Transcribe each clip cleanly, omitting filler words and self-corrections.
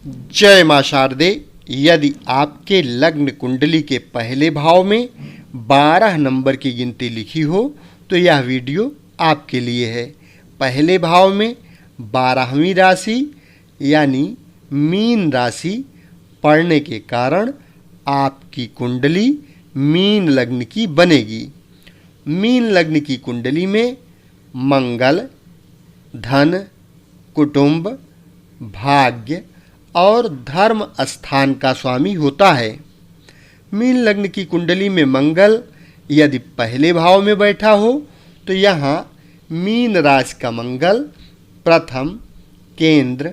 जय मां शारदे। यदि आपके लग्न कुंडली के पहले भाव में 12 नंबर की गिनती लिखी हो तो यह वीडियो आपके लिए है। पहले भाव में 12वीं राशि यानी मीन राशि पड़ने के कारण आपकी कुंडली मीन लग्न की बनेगी। मीन लग्न की कुंडली में मंगल धन, कुटुंब, भाग्य और धर्म स्थान का स्वामी होता है। मीन लग्न की कुंडली में मंगल यदि पहले भाव में बैठा हो तो यहाँ मीन राशि का मंगल प्रथम केंद्र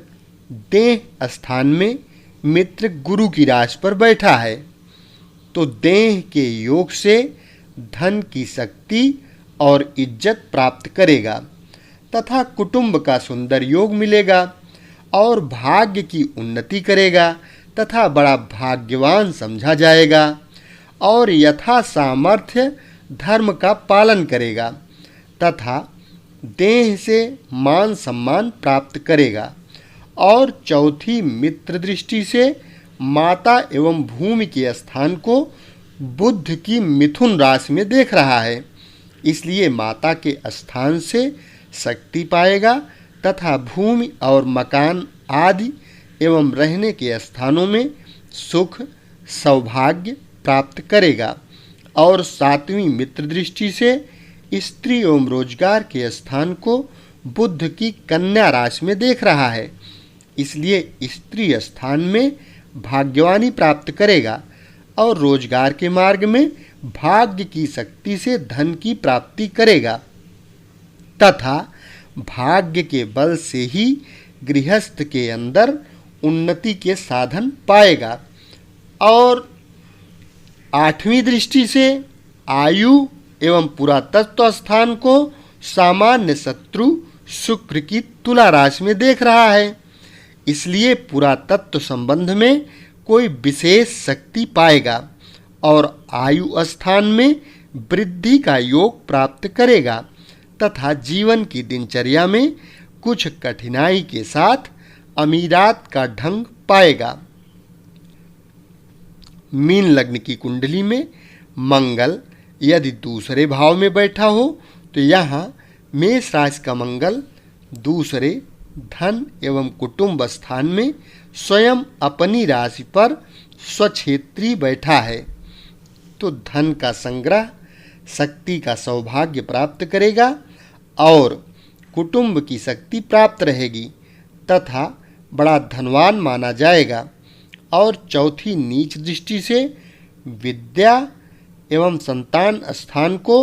देह स्थान में मित्र गुरु की राशि पर बैठा है, तो देह के योग से धन की शक्ति और इज्जत प्राप्त करेगा तथा कुटुंब का सुंदर योग मिलेगा और भाग्य की उन्नति करेगा तथा बड़ा भाग्यवान समझा जाएगा और यथा सामर्थ्य धर्म का पालन करेगा तथा देह से मान सम्मान प्राप्त करेगा। और चौथी मित्र दृष्टि से माता एवं भूमि के स्थान को बुध की मिथुन राशि में देख रहा है, इसलिए माता के स्थान से शक्ति पाएगा तथा भूमि और मकान आदि एवं रहने के स्थानों में सुख सौभाग्य प्राप्त करेगा। और सातवीं मित्र दृष्टि से स्त्री एवं रोजगार के स्थान को बुध की कन्या राशि में देख रहा है, इसलिए स्त्री स्थान में भाग्यवानी प्राप्त करेगा और रोजगार के मार्ग में भाग्य की शक्ति से धन की प्राप्ति करेगा तथा भाग्य के बल से ही गृहस्थ के अंदर उन्नति के साधन पाएगा। और आठवीं दृष्टि से आयु एवं पुरातत्व स्थान को सामान्य शत्रु शुक्र की तुला राशि में देख रहा है, इसलिए पुरातत्व संबंध में कोई विशेष शक्ति पाएगा और आयु स्थान में वृद्धि का योग प्राप्त करेगा तथा जीवन की दिनचर्या में कुछ कठिनाई के साथ अमीरात का ढंग पाएगा। मीन लग्न की कुंडली में मंगल यदि दूसरे भाव में बैठा हो तो यहाँ मेष राशि का मंगल दूसरे धन एवं कुटुंब स्थान में स्वयं अपनी राशि पर स्वक्षेत्री बैठा है, तो धन का संग्रह शक्ति का सौभाग्य प्राप्त करेगा और कुटुंब की शक्ति प्राप्त रहेगी तथा बड़ा धनवान माना जाएगा। और चौथी नीच दृष्टि से विद्या एवं संतान स्थान को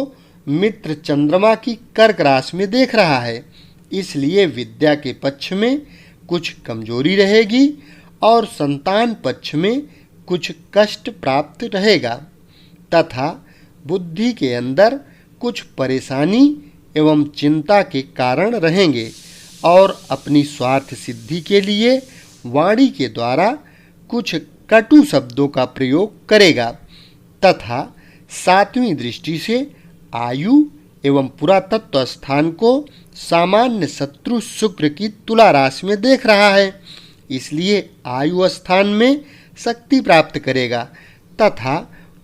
मित्र चंद्रमा की कर्क राशि में देख रहा है, इसलिए विद्या के पक्ष में कुछ कमजोरी रहेगी और संतान पक्ष में कुछ कष्ट प्राप्त रहेगा तथा बुद्धि के अंदर कुछ परेशानी एवं चिंता के कारण रहेंगे और अपनी स्वार्थ सिद्धि के लिए वाणी के द्वारा कुछ कटु शब्दों का प्रयोग करेगा तथा सातवीं दृष्टि से आयु एवं पुरातत्व स्थान को सामान्य शत्रु शुक्र की तुला राशि में देख रहा है, इसलिए आयु स्थान में शक्ति प्राप्त करेगा तथा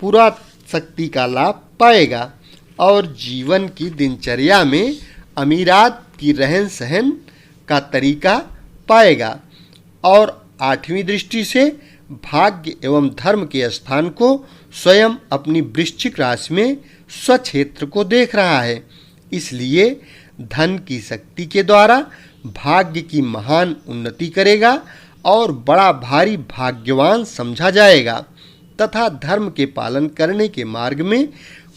पूरा शक्ति का लाभ पाएगा और जीवन की दिनचर्या में अमीरात की रहन सहन का तरीका पाएगा। और आठवीं दृष्टि से भाग्य एवं धर्म के स्थान को स्वयं अपनी वृश्चिक राशि में स्वक्षेत्र को देख रहा है, इसलिए धन की शक्ति के द्वारा भाग्य की महान उन्नति करेगा और बड़ा भारी भाग्यवान समझा जाएगा तथा धर्म के पालन करने के मार्ग में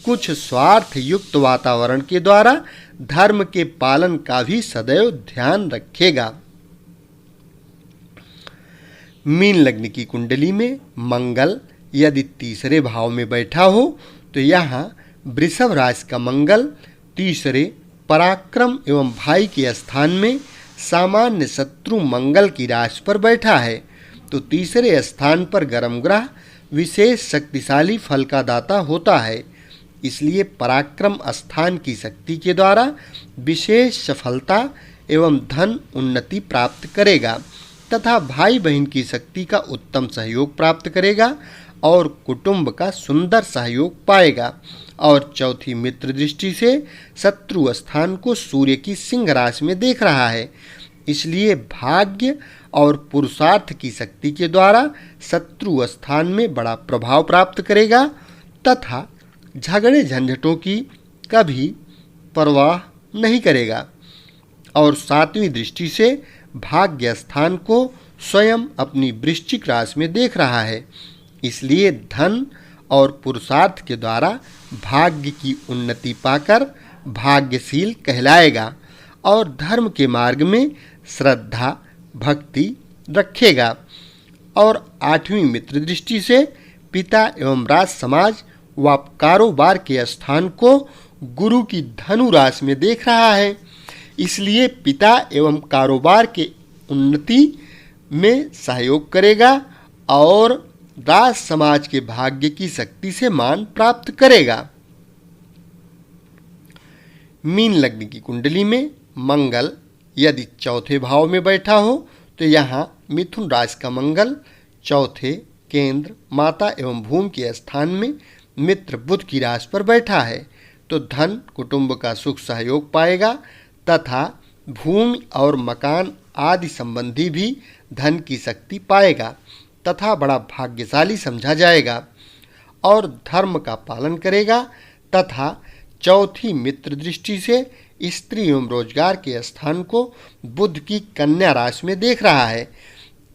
कुछ स्वार्थ युक्त वातावरण के द्वारा धर्म के पालन का भी सदैव ध्यान रखेगा। मीन लग्न की कुंडली में मंगल यदि तीसरे भाव में बैठा हो तो यहाँ वृषभ राशि का मंगल तीसरे पराक्रम एवं भाई के स्थान में सामान्य शत्रु मंगल की राशि पर बैठा है, तो तीसरे स्थान पर गर्म ग्रह विशेष शक्तिशाली फल का दाता होता है, इसलिए पराक्रम स्थान की शक्ति के द्वारा विशेष सफलता एवं धन उन्नति प्राप्त करेगा तथा भाई बहन की शक्ति का उत्तम सहयोग प्राप्त करेगा और कुटुंब का सुंदर सहयोग पाएगा। और चौथी मित्र दृष्टि से शत्रु स्थान को सूर्य की सिंह राशि में देख रहा है, इसलिए भाग्य और पुरुषार्थ की शक्ति के द्वारा शत्रु स्थान में बड़ा प्रभाव प्राप्त करेगा तथा झगड़े झंझटों की कभी परवाह नहीं करेगा। और सातवीं दृष्टि से भाग्य स्थान को स्वयं अपनी वृश्चिक राशि में देख रहा है, इसलिए धन और पुरुषार्थ के द्वारा भाग्य की उन्नति पाकर भाग्यशील कहलाएगा और धर्म के मार्ग में श्रद्धा भक्ति रखेगा। और आठवीं मित्र दृष्टि से पिता एवं राज समाज व कारोबार के स्थान को गुरु की धनु राशि में देख रहा है, इसलिए पिता एवं कारोबार के उन्नति में सहयोग करेगा और राज समाज के भाग्य की शक्ति से मान प्राप्त करेगा। मीन लग्न की कुंडली में मंगल यदि चौथे भाव में बैठा हो तो यहाँ मिथुन राशि का मंगल चौथे केंद्र माता एवं भूमि के स्थान में मित्र बुध की राशि पर बैठा है तो धन कुटुंब का सुख सहयोग पाएगा तथा भूमि और मकान आदि संबंधी भी धन की शक्ति पाएगा तथा बड़ा भाग्यशाली समझा जाएगा और धर्म का पालन करेगा तथा चौथी मित्र दृष्टि से स्त्री एवं रोजगार के स्थान को बुध की कन्या राशि में देख रहा है,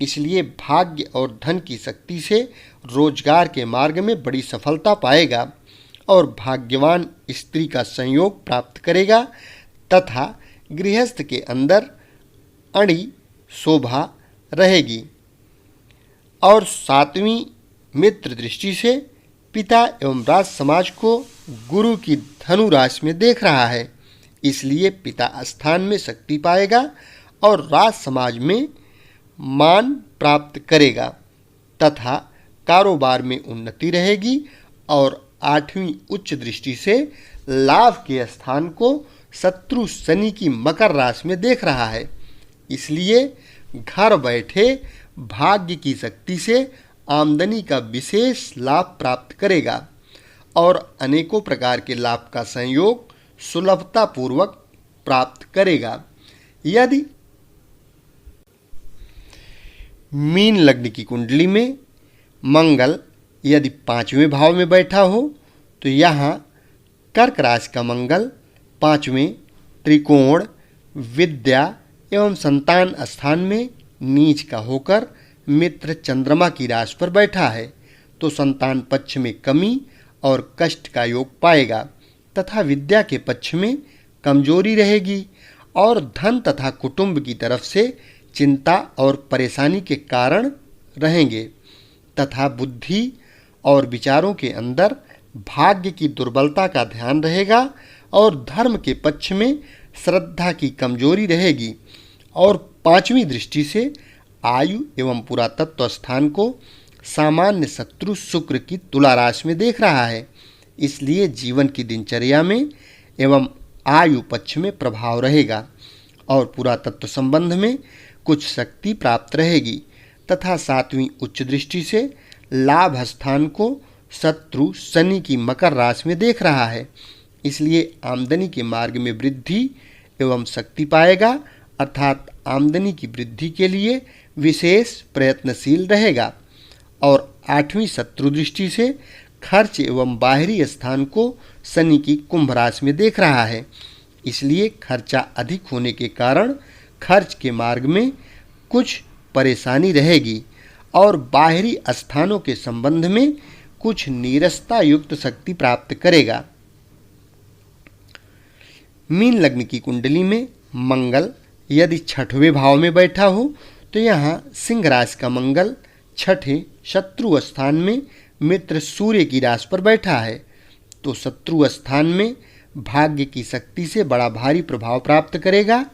इसलिए भाग्य और धन की शक्ति से रोजगार के मार्ग में बड़ी सफलता पाएगा और भाग्यवान स्त्री का संयोग प्राप्त करेगा तथा गृहस्थ के अंदर अड़ी शोभा रहेगी। और सातवीं मित्र दृष्टि से पिता एवं राज समाज को गुरु की धनु राशि में देख रहा है, इसलिए पिता स्थान में शक्ति पाएगा और राज समाज में मान प्राप्त करेगा तथा कारोबार में उन्नति रहेगी। और आठवीं उच्च दृष्टि से लाभ के स्थान को शत्रु शनि की मकर राशि में देख रहा है, इसलिए घर बैठे भाग्य की शक्ति से आमदनी का विशेष लाभ प्राप्त करेगा और अनेकों प्रकार के लाभ का संयोग सुलभता पूर्वक प्राप्त करेगा। यदि मीन लग्न की कुंडली में मंगल यदि पांचवें भाव में बैठा हो तो यहाँ कर्क राशि का मंगल पांचवें त्रिकोण विद्या एवं संतान स्थान में नीच का होकर मित्र चंद्रमा की राशि पर बैठा है तो संतान पक्ष में कमी और कष्ट का योग पाएगा तथा विद्या के पक्ष में कमजोरी रहेगी और धन तथा कुटुंब की तरफ से चिंता और परेशानी के कारण रहेंगे तथा बुद्धि और विचारों के अंदर भाग्य की दुर्बलता का ध्यान रहेगा और धर्म के पक्ष में श्रद्धा की कमजोरी रहेगी। और पांचवी दृष्टि से आयु एवं पुरातत्व स्थान को सामान्य शत्रु शुक्र की तुला राशि में देख रहा है, इसलिए जीवन की दिनचर्या में एवं आयु पक्ष में प्रभाव रहेगा और पुरातत्व संबंध में कुछ शक्ति प्राप्त रहेगी तथा सातवीं उच्च दृष्टि से लाभ स्थान को शत्रु शनि की मकर राशि में देख रहा है, इसलिए आमदनी के मार्ग में वृद्धि एवं शक्ति पाएगा अर्थात आमदनी की वृद्धि के लिए विशेष प्रयत्नशील रहेगा। और आठवीं शत्रु दृष्टि से खर्च एवं बाहरी स्थान को शनि की कुंभ राशि में देख रहा है, इसलिए खर्चा अधिक होने के कारण खर्च के मार्ग में कुछ परेशानी रहेगी और बाहरी स्थानों के संबंध में कुछ नीरसता युक्त शक्ति प्राप्त करेगा। मीन लग्न की कुंडली में मंगल यदि छठवें भाव में बैठा हो तो यहाँ सिंह राशि का मंगल छठे शत्रु स्थान में मित्र सूर्य की राशि पर बैठा है तो शत्रु स्थान में भाग्य की शक्ति से बड़ा भारी प्रभाव प्राप्त करेगा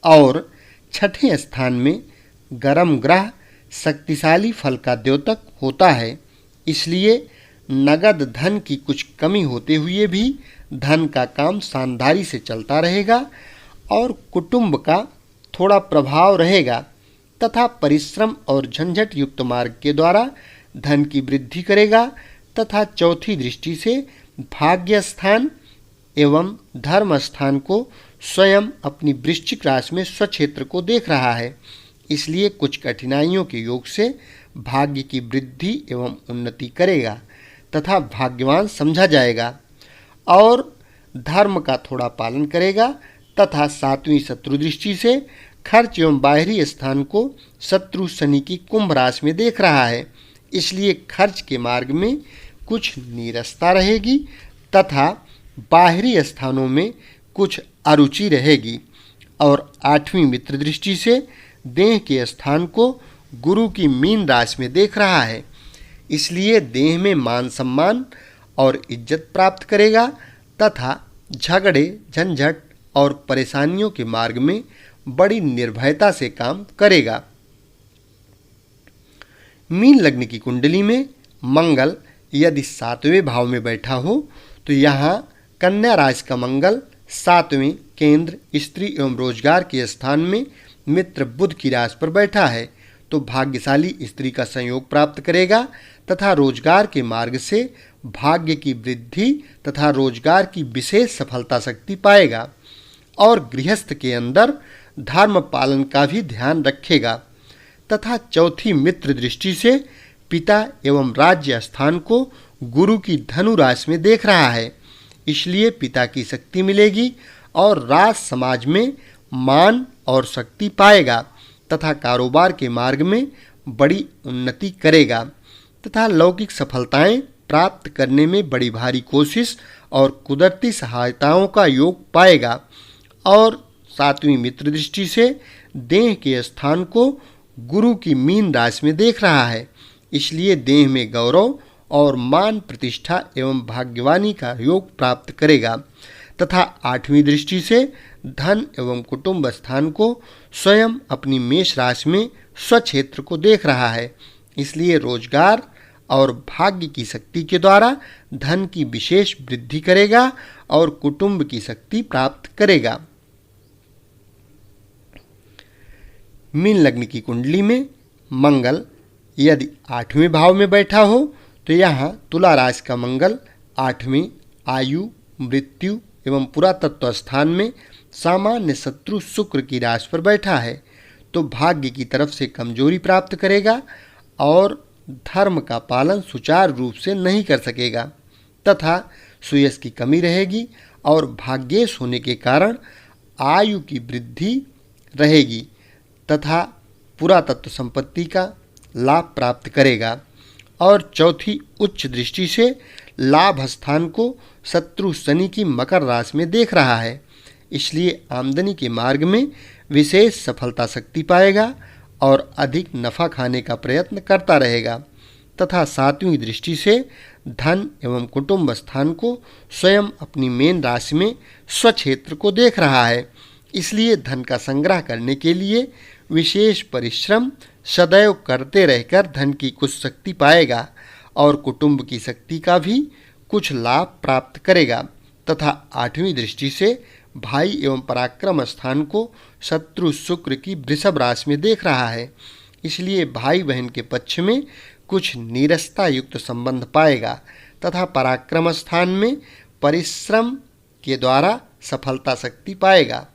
और छठे स्थान में गर्म ग्रह शक्तिशाली फल का द्योतक होता है, इसलिए नगद धन की कुछ कमी होते हुए भी धन का काम शानदारी से चलता रहेगा और कुटुंब का थोड़ा प्रभाव रहेगा तथा परिश्रम और झंझट युक्त मार्ग के द्वारा धन की वृद्धि करेगा तथा चौथी दृष्टि से भाग्य स्थान एवं धर्म स्थान को स्वयं अपनी वृश्चिक राशि में स्वक्षेत्र को देख रहा है। इसलिए कुछ कठिनाइयों के योग से भाग्य की वृद्धि एवं उन्नति करेगा तथा भाग्यवान समझा जाएगा और धर्म का थोड़ा पालन करेगा तथा सातवीं शत्रु दृष्टि से खर्च एवं बाहरी स्थान को शत्रु शनि की कुंभ राशि में देख रहा है। इसलिए खर्च के मार्ग में कुछ नीरसता रहेगी तथा बाहरी स्थानों में कुछ अरुचि रहेगी। और आठवीं मित्र दृष्टि से देह के स्थान को गुरु की मीन राशि में देख रहा है। इसलिए देह में मान सम्मान और इज्जत प्राप्त करेगा तथा झगड़े झंझट और परेशानियों के मार्ग में बड़ी निर्भयता से काम करेगा। मीन लग्न की कुंडली में मंगल यदि 7वें भाव में बैठा हो तो यहाँ कन्या राशि का मंगल 7वें केंद्र स्त्री एवं रोजगार के स्थान में मित्र बुध की राशि पर बैठा है तो भाग्यशाली स्त्री का संयोग प्राप्त करेगा तथा रोजगार के मार्ग से भाग्य की वृद्धि तथा रोजगार की विशेष सफलता शक्ति पाएगा और गृहस्थ के अंदर धर्म पालन का भी ध्यान रखेगा तथा चौथी मित्र दृष्टि से पिता एवं राज्य स्थान को गुरु की धनु राशि में देख रहा है। इसलिए पिता की शक्ति मिलेगी और राज समाज में मान और शक्ति पाएगा तथा कारोबार के मार्ग में बड़ी उन्नति करेगा तथा लौकिक सफलताएं प्राप्त करने में बड़ी भारी कोशिश और कुदरती सहायताओं का योग पाएगा। और सातवीं मित्र दृष्टि से देह के स्थान को गुरु की मीन राशि में देख रहा है। इसलिए देह में गौरव और मान प्रतिष्ठा एवं भाग्यवानी का योग प्राप्त करेगा तथा आठवीं दृष्टि से धन एवं कुटुंब स्थान को स्वयं अपनी मेष राशि में स्वक्षेत्र को देख रहा है। इसलिए रोजगार और भाग्य की शक्ति के द्वारा धन की विशेष वृद्धि करेगा और कुटुंब की शक्ति प्राप्त करेगा। मीन लग्न की कुंडली में मंगल यदि 8वें भाव में बैठा हो तो यहाँ तुला राशि का मंगल 8वें आयु मृत्यु एवं पुरातत्व स्थान में सामान्य शत्रु शुक्र की राशि पर बैठा है तो भाग्य की तरफ से कमजोरी प्राप्त करेगा और धर्म का पालन सुचारू रूप से नहीं कर सकेगा तथा सुयश की कमी रहेगी और भाग्येश होने के कारण आयु की वृद्धि रहेगी तथा पुरातत्व संपत्ति का लाभ प्राप्त करेगा। और चौथी उच्च दृष्टि से लाभ स्थान को शत्रु शनि की मकर राशि में देख रहा है। इसलिए आमदनी के मार्ग में विशेष सफलता शक्ति पाएगा और अधिक नफा खाने का प्रयत्न करता रहेगा तथा सातवीं दृष्टि से धन एवं कुटुंब स्थान को स्वयं अपनी मेन राशि में स्वक्षेत्र को देख रहा है। इसलिए धन का संग्रह करने के लिए विशेष परिश्रम सदैव करते रहकर धन की कुछ शक्ति पाएगा और कुटुंब की शक्ति का भी कुछ लाभ प्राप्त करेगा तथा आठवीं दृष्टि से भाई एवं पराक्रम स्थान को शत्रु शुक्र की वृषभ राशि में देख रहा है। इसलिए भाई बहन के पक्ष में कुछ नीरसता युक्त संबंध पाएगा तथा पराक्रम स्थान में परिश्रम के द्वारा सफलता शक्ति पाएगा।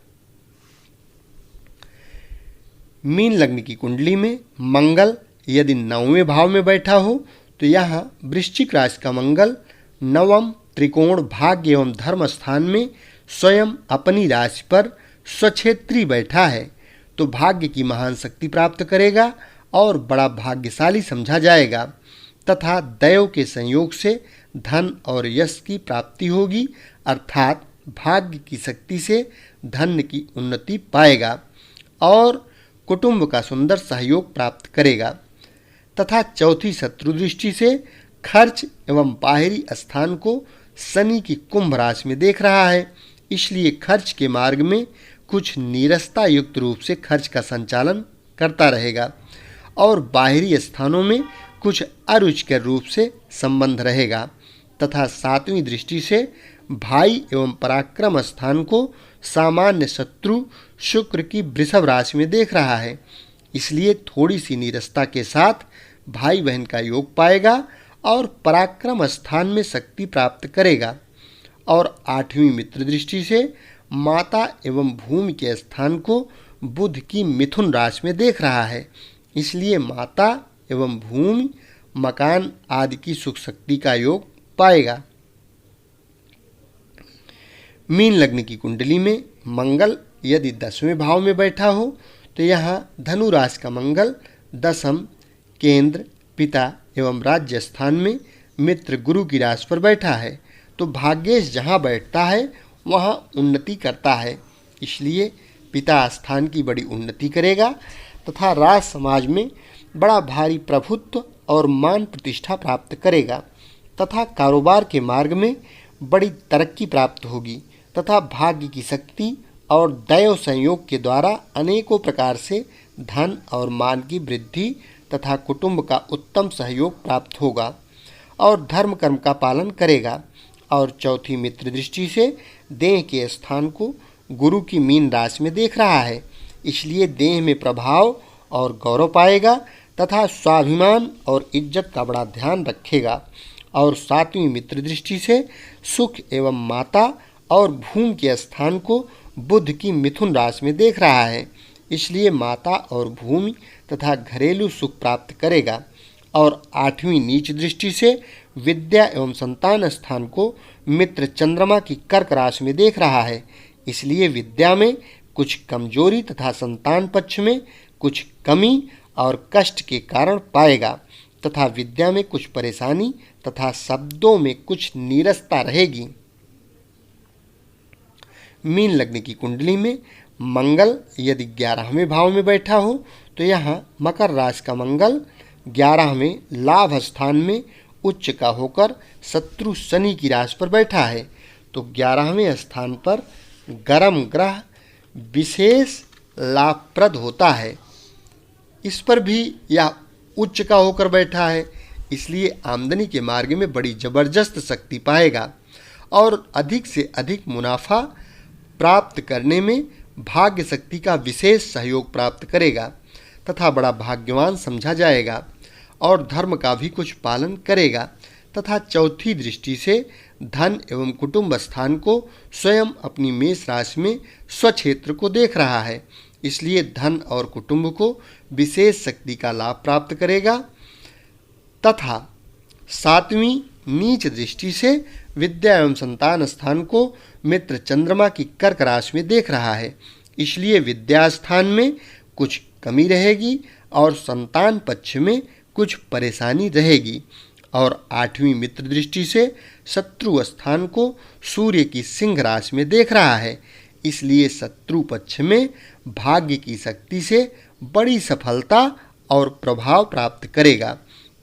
मीन लग्न की कुंडली में मंगल यदि 9वें भाव में बैठा हो तो यहाँ वृश्चिक राशि का मंगल नवम त्रिकोण भाग्य एवं धर्म स्थान में स्वयं अपनी राशि पर स्वक्षेत्री बैठा है तो भाग्य की महान शक्ति प्राप्त करेगा और बड़ा भाग्यशाली समझा जाएगा तथा दैव के संयोग से धन और यश की प्राप्ति होगी अर्थात भाग्य की शक्ति से धन की उन्नति पाएगा और कुटुंब का सुंदर सहयोग प्राप्त करेगा तथा चौथी शत्रु दृष्टि से खर्च एवं बाहरी स्थान को शनि की कुंभ राशि में देख रहा है। इसलिए खर्च के मार्ग में कुछ नीरसता युक्त रूप से खर्च का संचालन करता रहेगा और बाहरी स्थानों में कुछ अरुचिकर रूप से संबंध रहेगा तथा सातवीं दृष्टि से भाई एवं पराक्रम स्थान को सामान्य शत्रु शुक्र की वृषभ राशि में देख रहा है। इसलिए थोड़ी सी नीरसता के साथ भाई बहन का योग पाएगा और पराक्रम स्थान में शक्ति प्राप्त करेगा। और 8वीं मित्र दृष्टि से माता एवं भूमि के स्थान को बुध की मिथुन राशि में देख रहा है, इसलिए माता एवं भूमि, मकान आदि की सुख शक्ति का योग पाएगा। मीन लग्न की कुंडली में मंगल यदि 10वें भाव में बैठा हो तो यहाँ धनु राशि का मंगल दशम, केंद्र, पिता एवं राज्य स्थान में मित्र गुरु की राशि पर बैठा है, तो भाग्येश जहाँ बैठता है वहाँ उन्नति करता है, इसलिए पिता स्थान की बड़ी उन्नति करेगा तथा राज समाज में बड़ा भारी प्रभुत्व और मान प्रतिष्ठा प्राप्त करेगा तथा कारोबार के मार्ग में बड़ी तरक्की प्राप्त होगी तथा भाग्य की शक्ति और दैव संयोग के द्वारा अनेकों प्रकार से धन और मान की वृद्धि तथा कुटुंब का उत्तम सहयोग प्राप्त होगा और धर्म कर्म का पालन करेगा। और चौथी मित्र दृष्टि से देह के स्थान को गुरु की मीन राशि में देख रहा है, इसलिए देह में प्रभाव और गौरव पाएगा तथा स्वाभिमान और इज्जत का बड़ा ध्यान रखेगा। और 7वीं मित्र दृष्टि से सुख एवं माता और भूमि के स्थान को बुध की मिथुन राशि में देख रहा है, इसलिए माता और भूमि तथा घरेलू सुख प्राप्त करेगा। और 8वीं नीच दृष्टि से विद्या एवं संतान स्थान को मित्र चंद्रमा की कर्क राशि में देख रहा है, इसलिए विद्या में कुछ कमजोरी तथा संतान पक्ष में कुछ कमी और कष्ट के कारण पाएगा तथा विद्या में कुछ परेशानी तथा शब्दों में कुछ नीरसता रहेगी। मीन लग्न की कुंडली में मंगल यदि 11वें भाव में बैठा हो तो यहाँ मकर राशि का मंगल 11वें लाभ स्थान में उच्च का होकर शत्रु शनि की राशि पर बैठा है, तो 11वें स्थान पर गर्म ग्रह विशेष लाभप्रद होता है। इस पर भी यह उच्च का होकर बैठा है, इसलिए आमदनी के मार्ग में बड़ी जबरदस्त शक्ति पाएगा और अधिक से अधिक मुनाफा प्राप्त करने में भाग्य शक्ति का विशेष सहयोग प्राप्त करेगा तथा बड़ा भाग्यवान समझा जाएगा और धर्म का भी कुछ पालन करेगा तथा चौथी दृष्टि से धन एवं कुटुंब स्थान को स्वयं अपनी मेष राशि में स्वक्षेत्र को देख रहा है, इसलिए धन और कुटुंब को विशेष शक्ति का लाभ प्राप्त करेगा तथा 7वीं नीच दृष्टि से विद्या एवं संतान स्थान को मित्र चंद्रमा की कर्क राशि में देख रहा है, इसलिए विद्या स्थान में कुछ कमी रहेगी और संतान पक्ष में कुछ परेशानी रहेगी। और 8वीं मित्र दृष्टि से शत्रु स्थान को सूर्य की सिंह राशि में देख रहा है, इसलिए शत्रु पक्ष में भाग्य की शक्ति से बड़ी सफलता और प्रभाव प्राप्त करेगा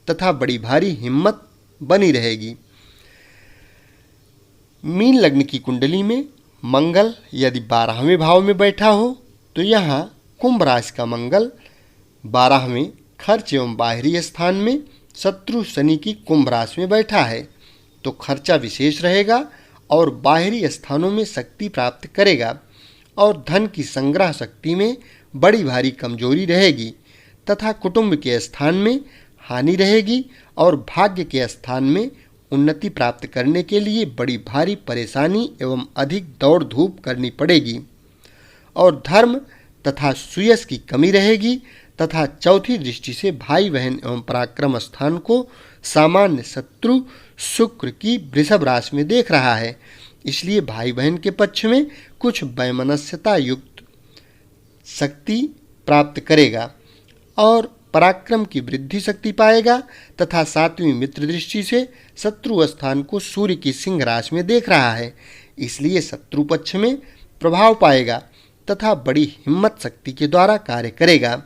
तथा बड़ी भारी हिम्मत बनी रहेगी। मीन लग्न की कुंडली में मंगल यदि 12वें भाव में बैठा हो तो यहाँ कुंभ राशि का मंगल 12वें खर्च एवं बाहरी स्थान में शत्रु शनि की कुंभ राशि में बैठा है, तो खर्चा विशेष रहेगा और बाहरी स्थानों में शक्ति प्राप्त करेगा और धन की संग्रह शक्ति में बड़ी भारी कमजोरी रहेगी तथा कुटुंब के स्थान में हानि रहेगी और भाग्य के स्थान में उन्नति प्राप्त करने के लिए बड़ी भारी परेशानी एवं अधिक दौड़ धूप करनी पड़ेगी और धर्म तथा सुयश की कमी रहेगी तथा चौथी दृष्टि से भाई बहन एवं पराक्रम स्थान को सामान्य शत्रु शुक्र की वृषभ राशि में देख रहा है, इसलिए भाई बहन के पक्ष में कुछ वैमनस्यता युक्त शक्ति प्राप्त करेगा और पराक्रम की वृद्धि शक्ति पाएगा तथा 7वीं मित्र दृष्टि से शत्रु स्थान को सूर्य की सिंह राशि में देख रहा है, इसलिए शत्रु पक्ष में प्रभाव पाएगा तथा बड़ी हिम्मत शक्ति के द्वारा कार्य करेगा।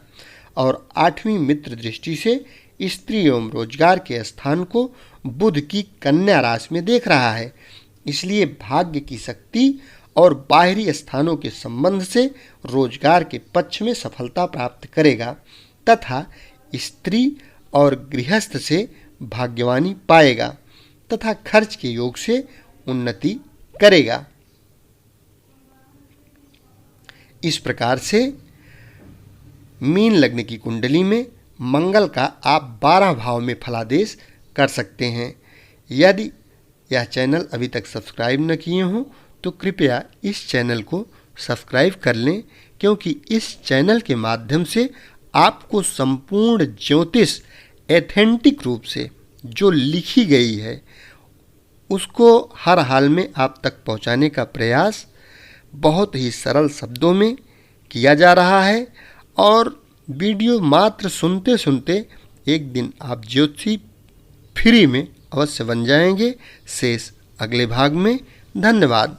और 8वीं मित्र दृष्टि से स्त्री एवं रोजगार के स्थान को बुध की कन्या राशि में देख रहा है, इसलिए भाग्य की शक्ति और बाहरी स्थानों के संबंध से रोजगार के पक्ष में सफलता प्राप्त करेगा तथा स्त्री और गृहस्थ से भाग्यवानी पाएगा तथा खर्च के योग से उन्नति करेगा। इस प्रकार से मीन लग्न की कुंडली में मंगल का आप 12 भाव में फलादेश कर सकते हैं। यदि यह चैनल अभी तक सब्सक्राइब न किए हों तो कृपया इस चैनल को सब्सक्राइब कर लें, क्योंकि इस चैनल के माध्यम से आपको संपूर्ण ज्योतिष एथेंटिक रूप से जो लिखी गई है उसको हर हाल में आप तक पहुंचाने का प्रयास बहुत ही सरल शब्दों में किया जा रहा है। और वीडियो मात्र सुनते सुनते एक दिन आप ज्योतिषी फ्री में अवश्य बन जाएंगे। शेष अगले भाग में। धन्यवाद।